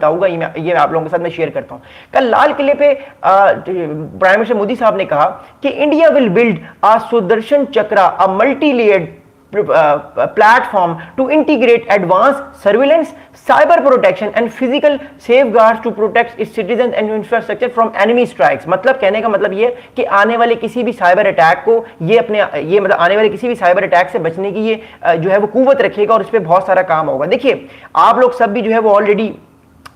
बताऊंगा, ये आप लोगों के साथ मैं शेयर करता हूं। कल लाल किले पे प्राइम मिनिस्टर मोदी साहब ने कहा कि India will build a Sudarshan chakra, a multi layered platform to integrate advanced surveillance, cyber protection and physical safeguards to protect its citizens and infrastructure from enemy strikes। मतलब कहने का मतलब ये कि आने वाले किसी भी साइबर अटैक को ये मतलब आने वाले किसी भी साइबर अटैक से बचने की ये जो है वो कुव्वत रखेगा और इस पर बहुत सारा काम होगा। देखिए आप लोग सब भी जो है वो ऑलरेडी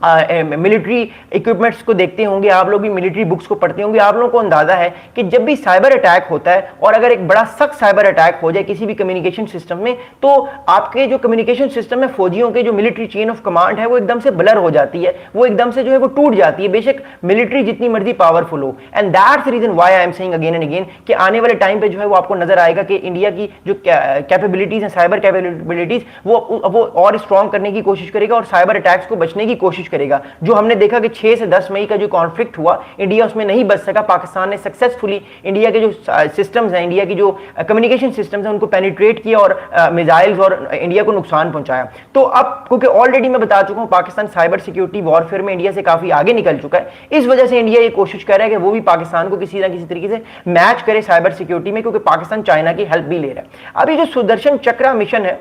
मिलिट्री इक्विपमेंट्स को देखते होंगे, आप लोग भी मिलिट्री बुक्स को पढ़ते होंगे, आप लोगों को अंदाजा है कि जब भी साइबर अटैक होता है और अगर एक बड़ा सख्त साइबर अटैक हो जाए किसी भी कम्युनिकेशन सिस्टम में, तो आपके जो कम्युनिकेशन सिस्टम में फौजियों के जो मिलिट्री चेन ऑफ कमांड है वो एकदम से ब्लर हो जाती है, वो एकदम से जो है वो टूट जाती है, बेशक मिलिट्री जितनी मर्जी पावरफुल हो। And that's the reason why I am saying again and again कि आने वाले टाइम पे जो है वो आपको नजर आएगा कि इंडिया की जो कैपेबिलिटीज है, साइबर कैपेबिलिटीज, वो और स्ट्रॉन्ग करने की कोशिश करेगा और साइबर अटैक्स को बचने की कोशिश करेगा। जो हमने देखा कि 6 से 10 मई का जो कॉन्फ्लिक्ट हुआ, इंडिया उसमें नहीं बच सका, पाकिस्तान ने सक्सेसफुली इंडिया के जो सिस्टम्स हैं, इंडिया की जो कम्युनिकेशन सिस्टम्स हैं उनको पेनिट्रेट किया और मिसाइल्स और इंडिया को नुकसान पहुंचाया। तो अब क्योंकि ऑलरेडी मैं बता चुका हूं पाकिस्तान साइबर सिक्योरिटी वॉरफेयर में इंडिया से काफी आगे निकल चुका है, इस वजह से इंडिया ये कोशिश कर रहा है कि वो भी पाकिस्तान को किसी ना किसी तरीके से मैच करे साइबर सिक्योरिटी में, क्योंकि पाकिस्तान चाइना की हेल्प भी ले रहा है। अब ये जो सुदर्शन चक्रा मिशन है,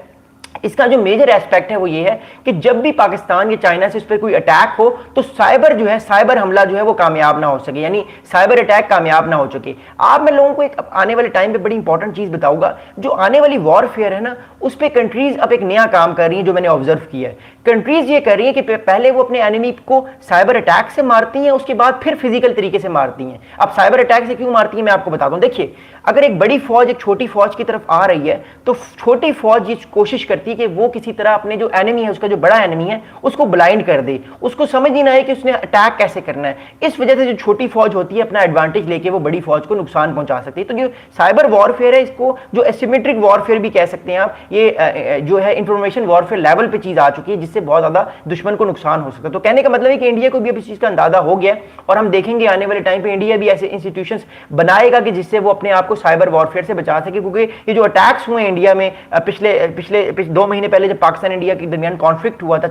इसका जो मेजर एस्पेक्ट है वो ये है कि जब भी पाकिस्तान या चाइना से इस पर कोई अटैक हो तो साइबर जो है, साइबर हमला जो है वो कामयाब ना हो सके, यानी साइबर अटैक कामयाब ना हो सके। आप मैं लोगों को एक आने वाले टाइम पे बड़ी इंपॉर्टेंट चीज बताऊंगा, जो आने वाली वॉरफेयर है ना, उस पर कंट्रीज अब एक नया काम कर रही है, जो मैंने ऑब्जर्व किया है। कंट्रीज ये कर रही है कि पहले वो अपने एनिमी को साइबर अटैक से मारती हैं, उसके बाद फिर फिजिकल तरीके से मारती हैं। अब साइबर अटैक से क्यों मारती हैं मैं आपको बताता हूं। देखिए अगर एक बड़ी फौज एक छोटी फौज की तरफ आ रही है तो छोटी फौज ये कोशिश करती है कि वो किसी तरह अपने जो एनिमी है, उसका जो बड़ा एनिमी है, उसको ब्लाइंड कर दे, उसको समझ ही ना आए कि उसने अटैक कैसे करना है। इस वजह से जो छोटी फौज होती है अपना एडवांटेज लेके वो बड़ी फौज को नुकसान पहुंचा सकती है। तो जो साइबर वॉरफेयर है, इसको जो एसिमेट्रिक वॉरफेयर भी कह सकते हैं आप, ये जो है इंफॉर्मेशन वॉरफेयर लेवल पे चीज आ चुकी है, जिससे बहुत ज्यादा दुश्मन को नुकसान हो सकता है। तो कहने का मतलब है कि इंडिया को भी अब इस चीज का अंदाजा हो गया और हम देखेंगे आने वाले टाइम पे इंडिया भी ऐसे इंस्टीट्यूशंस बनाएगा कि जिससे वो अपने आप को साइबर वॉरफेयर से बचा सके। क्योंकि ये जो अटैक्स हुए इंडिया में पिछले 2 महीने पहले जब पाकिस्तान इंडिया के दरमियान कॉन्फ्लिक्ट हुआ था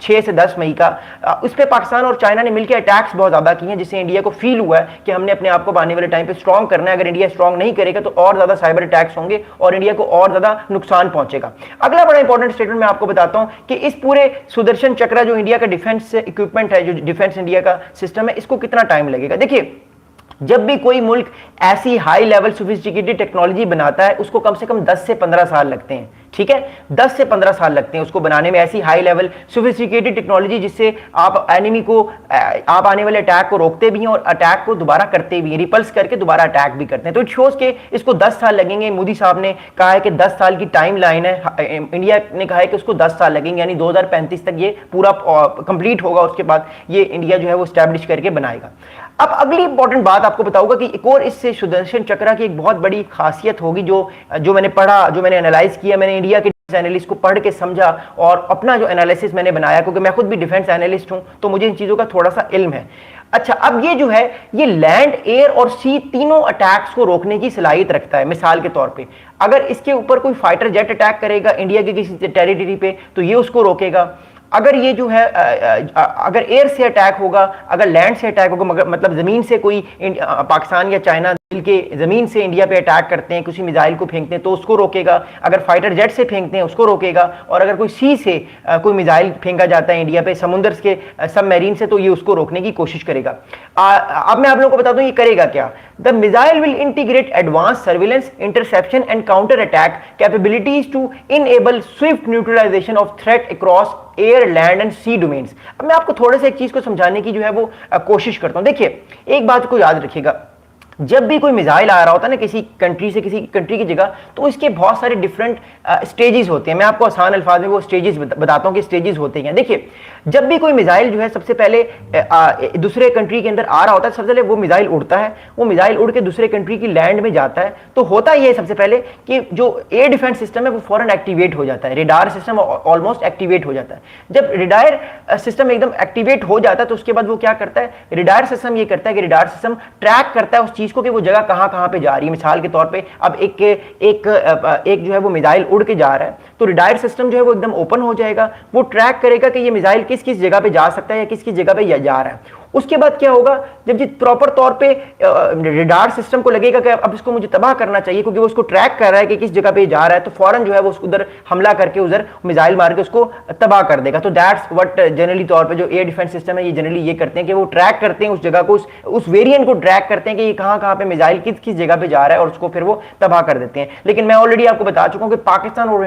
6 से 10 मई का, उस पर पाकिस्तान और चाइना ने मिलकर अटैक्स बहुत ज्यादा किए हैं, जिससे इंडिया को फील हुआ है कि हमने अपने आप को आने वाले टाइम पे स्ट्रॉन्ग करना है। अगर इंडिया स्ट्रॉन्ग नहीं करेगा तो और ज्यादा साइबर अटैक्स होंगे और इंडिया को और ज्यादा नुकसान पहुंचेगा। अगला बड़ा इंपॉर्टेंट स्टेटमेंट मैं आपको बताता हूं कि इस पूरे सुदर्शन चक्रा जो इंडिया का डिफेंस इक्विपमेंट है, जो डिफेंस इंडिया का सिस्टम है, इसको कितना टाइम लगेगा। देखिए जब भी कोई मुल्क ऐसी हाई लेवल सोफिस्टिकेटेड टेक्नोलॉजी बनाता है उसको कम से कम 10 से 15 साल लगते हैं। ठीक है, 10 से 15 साल लगते हैं उसको बनाने में, ऐसी हाई लेवल सोफिस्टिकेटेड टेक्नोलॉजी जिससे आप एनिमी को, आप आने वाले अटैक को रोकते भी हैं और अटैक को दोबारा करते भी हैं, रिपल्स करके दोबारा अटैक भी करते हैं। तो इट शोज के इसको 10 साल लगेंगे। मोदी साहब ने कहा है कि 10 साल की टाइम लाइन है, इंडिया ने कहा है कि उसको 10 साल लगेंगे, यानी 2035 तक ये पूरा कंप्लीट होगा। उसके बाद ये इंडिया जो है वो स्टैब्लिश करके बनाएगा। अब अगली इंपॉर्टेंट बात आपको बताऊंगा कि एक और इससे सुदर्शन चक्रा की एक बहुत बड़ी खासियत होगी, जो मैंने पढ़ा, जो मैंने एनालाइज किया, मैंने इंडिया के एनालिस्ट को पढ़ के समझा और अपना जो एनालिसिस मैंने बनाया, क्योंकि मैं खुद भी डिफेंस एनालिस्ट हूं तो मुझे इन चीजों का थोड़ा सा इल्म है। अच्छा, अब ये जो है ये लैंड, एयर और सी तीनों अटैक्स को रोकने की सलाहियत रखता है। मिसाल के तौर पे अगर इसके ऊपर कोई फाइटर जेट अटैक करेगा इंडिया के किसी टेरिटरी पे तो ये उसको रोकेगा। अगर ये जो है अगर एयर से अटैक होगा, अगर लैंड से अटैक होगा, मतलब जमीन से कोई पाकिस्तान या चाइना के जमीन से इंडिया पे अटैक करते हैं, किसी मिसाइल को फेंकते हैं तो उसको रोकेगा। अगर फाइटर जेट से फेंकते हैं उसको रोकेगा। और अगर कोई सी से कोई मिसाइल फेंका जाता है इंडिया पे समुद्र के सबमरीन से तो ये उसको रोकने की कोशिश करेगा। अब मैं आप लोगों को बता दूं ये करेगा क्या। The missile will integrate advance surveillance, interception and counter attack capabilities to enable swift neutralisation of threat across air, land and sea domains. अब मैं आपको थोड़ा सा एक चीज को समझाने की जो है वो कोशिश करता हूं। देखिए एक बात को याद रखिएगा, जब भी कोई मिसाइल आ रहा होता है ना किसी कंट्री से किसी कंट्री की जगह, तो इसके बहुत सारे डिफरेंट स्टेजेस होते हैं। मैं आपको आसान अल्फाज में वो स्टेजेस बताता हूं कि स्टेजेस होते हैं। देखिए जब भी कोई मिसाइल जो है सबसे पहले दूसरे कंट्री के अंदर आ रहा होता है, सबसे पहले वो मिसाइल उड़ता है, वो मिसाइल उड़ के दूसरे कंट्री की लैंड में जाता है। तो होता यह है सबसे पहले कि जो एयर डिफेंस सिस्टम है वो फौरन एक्टिवेट हो जाता है, रेडार सिस्टम ऑलमोस्ट एक्टिवेट हो जाता है। जब रेडार सिस्टम एकदम एक्टिवेट हो जाता है तो उसके बाद वो क्या करता है, रेडार सिस्टम ये करता है कि रेडार सिस्टम ट्रैक करता है उस चीज को कि वो जगह कहां कहां पे जा रही है। मिसाल के तौर पे अब एक जो है वो मिसाइल उड़ के जा रहा है, तो रडार सिस्टम जो है वो एकदम ओपन हो जाएगा, वो ट्रैक करेगा कि ये मिसाइल किस किस जगह पे जा सकता है या किस किस जगह पे जा रहा है। उसके बाद क्या होगा, जब ये प्रॉपर तौर पे रडार सिस्टम को लगेगा कि अब इसको मुझे तबाह करना चाहिए, क्योंकि वो उसको ट्रैक कर रहा है कि किस जगह पे जा रहा है, तो फौरन जो है वो उसको उधर हमला करके उधर मिसाइल मार के उसको तबाह कर देगा। तो दैट्स व्हाट जनरली तौर पे जो एयर डिफेंस सिस्टम है ये जनरली ये करते हैं कि वो ट्रैक करते हैं उस जगह को, उस वेरिएंट को ट्रैक करते हैं कि ये कहां कहां पे मिसाइल किस किस जगह पे जा रहा है और उसको फिर वो तबाह कर देते हैं। लेकिन मैं ऑलरेडी आपको बता चुका हूं कि पाकिस्तान और